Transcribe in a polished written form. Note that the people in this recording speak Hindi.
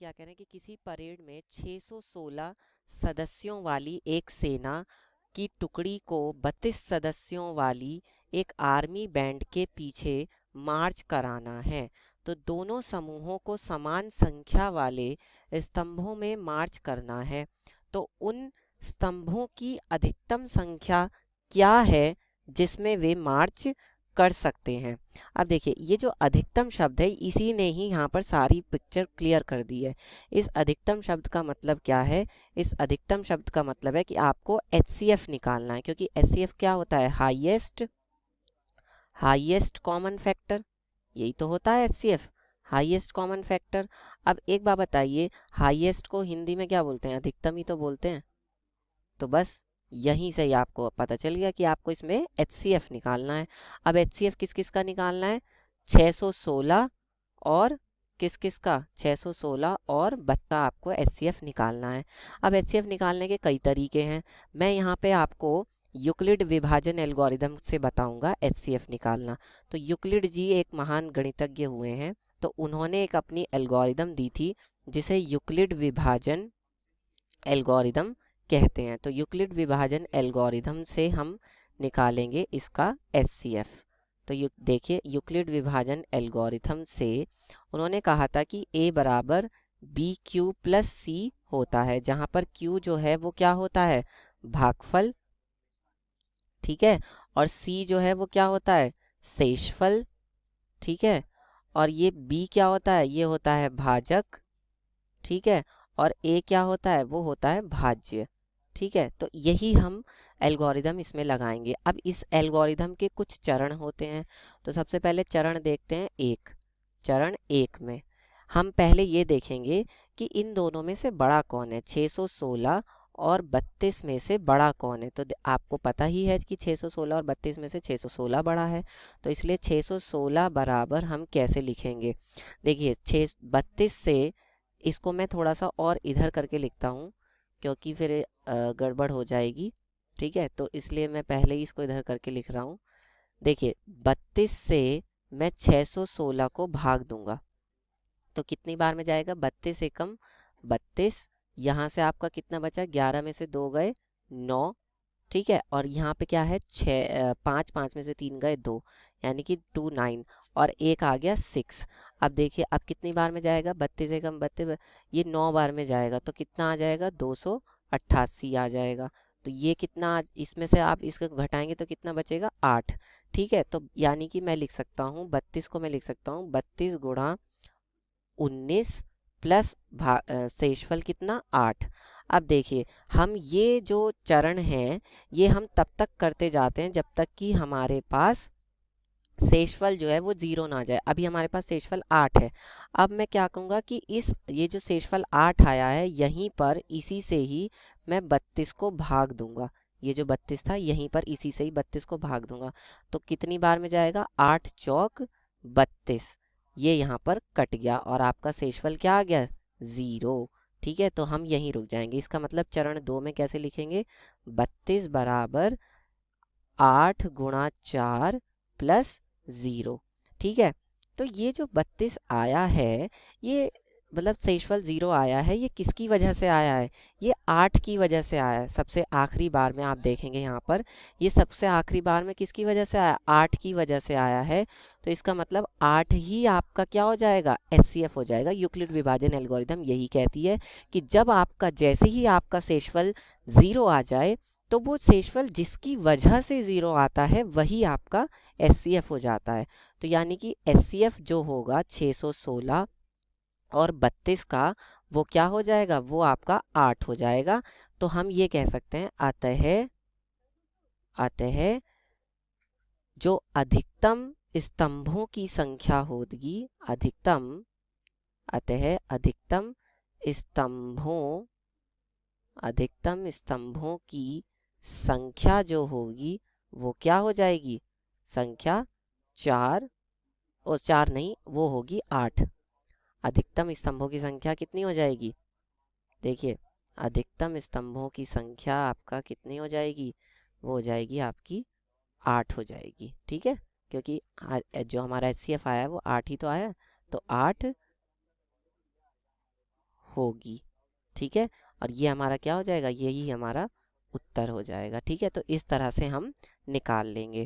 क्या कह रहे हैं कि किसी परेड में 616 सदस्यों वाली एक सेना की टुकड़ी को 32 सदस्यों वाली एक आर्मी बैंड के पीछे मार्च कराना है। तो दोनों समूहों को समान संख्या वाले स्तंभों में मार्च करना है। तो उन स्तंभों की अधिकतम संख्या क्या है जिसमें वे मार्च कर सकते हैं। अब देखिए ये जो अधिकतम शब्द है इसी ने ही यहाँ पर सारी पिक्चर क्लियर कर दी है। इस अधिकतम शब्द का मतलब क्या है? इस अधिकतम शब्द का मतलब है कि आपको HCF निकालना है, क्योंकि HCF क्या होता है? हाईएस्ट कॉमन फैक्टर, यही तो होता है HCF, हाईएस्ट कॉमन फैक्टर। अब एक बात बताइए, हाईएस्ट को हिंदी में क्या बोलते हैं? अधिकतम ही तो बोलते हैं। तो बस यहीं से ही आपको पता चल गया कि आपको इसमें HCF निकालना है। अब HCF किस किस का निकालना है? 616 और किस किस का? 616 और 32 आपको HCF निकालना है। अब HCF निकालने के कई तरीके हैं। मैं यहाँ पे आपको यूक्लिड विभाजन एल्गोरिदम से बताऊंगा HCF निकालना। तो यूक्लिड जी एक महान गणितज्ञ हुए हैं, तो उन्होंने एक अपनी एल्गोरिदम दी थी जिसे यूक्लिड विभाजन एल्गोरिदम कहते हैं। तो यूक्लिड विभाजन एल्गोरिदम से हम निकालेंगे इसका HCF। तो देखिए यूक्लिड विभाजन एल्गोरिथम से उन्होंने कहा था कि A बराबर BQ प्लस C होता है, जहां पर Q जो है वो क्या होता है? भागफल, ठीक है। और C जो है वो क्या होता है? शेषफल, ठीक है। और ये B क्या होता है? ये होता है भाजक, ठीक है। और A क्या होता है? वो होता है भाज्य, ठीक है। तो यही हम एल्गोरिदम इसमें लगाएंगे। अब इस एल्गोरिदम के कुछ चरण होते हैं। तो सबसे पहले चरण देखते हैं एक। चरण एक में हम पहले ये देखेंगे कि इन दोनों में से बड़ा कौन है। 616 और 32 में से बड़ा कौन है? तो आपको पता ही है कि 616 और 32 में से 616 बड़ा है। तो इसलिए 616 बराबर हम कैसे लिखेंगे? देखिए 32 से इसको मैं थोड़ा सा और इधर करके लिखता हूँ, क्योंकि फिर गड़बड़ हो जाएगी, ठीक है। तो इसलिए मैं पहले ही इसको इधर करके लिख रहा हूँ। देखिए 32 से मैं 616 को भाग दूंगा तो कितनी बार में जाएगा? 32 एकम 32। यहाँ से आपका कितना बचा? 11 में से 2 गए 9, ठीक है। और यहाँ पे क्या है? 5, 5 में से 3 गए 2, यानी कि 2 9, और एक आ गया 6। अब देखिए अब कितनी बार में जाएगा? 32 एकम 32, ये 9 बार में जाएगा तो कितना आ जाएगा? 288 आ जाएगा। तो ये कितना इसमें से आप इसको घटाएंगे तो कितना बचेगा? 8, ठीक है। तो यानी कि मैं लिख सकता हूँ 32 को मैं लिख सकता हूँ 32 गुणा 19 प्लस शेषफल कितना? 8। अब देखिए हम ये जो चरण हैं ये हम तब तक करते जाते हैं जब तक कि हमारे पास शेषफल जो है वो 0 ना आ जाए। अभी हमारे पास शेषफल 8 है। अब मैं क्या कहूँगा कि इस ये जो शेषफल 8 आया है यहीं पर इसी से ही मैं 32 को भाग दूंगा। ये जो 32 था यहीं पर इसी से ही 32 को भाग दूंगा। तो कितनी बार में जाएगा? 8 चौक 32, ये यहाँ पर कट गया और आपका शेषफल क्या आ गया? 0, ठीक है। तो हम यहीं रुक जाएंगे। इसका मतलब चरण 2 में कैसे लिखेंगे? 32 बराबर 8 गुणा 4 प्लस 0, ठीक है। तो ये जो 32 आया है, ये मतलब शेषफल 0 आया है, ये किसकी वजह से आया है? ये 8 की वजह से आया है। सबसे आखिरी बार में आप देखेंगे यहाँ पर, ये सबसे आखिरी बार में किसकी वजह से आया? 8 की वजह से आया है। तो इसका मतलब 8 ही आपका क्या हो जाएगा? HCF हो जाएगा। यूक्लिड विभाजन एल्गोरिथम यही कहती है कि जब आपका जैसे ही आपका शेषफल 0 आ जाए तो वो शेषफल जिसकी वजह से 0 आता है वही आपका HCF हो जाता है। तो यानी कि HCF जो होगा 616 और 32 का, वो क्या हो जाएगा? वो आपका 8 हो जाएगा। तो हम ये कह सकते हैं अतः जो अधिकतम स्तंभों की संख्या होगी, अतः स्तंभों अधिकतम स्तंभों की संख्या जो होगी वो क्या हो जाएगी? संख्या 4, और 4 नहीं, वो होगी 8। अधिकतम स्तंभों की संख्या कितनी हो जाएगी? देखिए अधिकतम स्तंभों की संख्या आपका कितनी हो जाएगी? वो हो जाएगी आपकी 8 हो जाएगी, ठीक है। क्योंकि जो हमारा HCF आया है वो 8 ही तो आया है। तो 8 होगी। ठीक है, और ये हमारा क्या हो जाएगा, यही हमारा उत्तर हो जाएगा। ठीक है, तो इस तरह से हम निकाल लेंगे।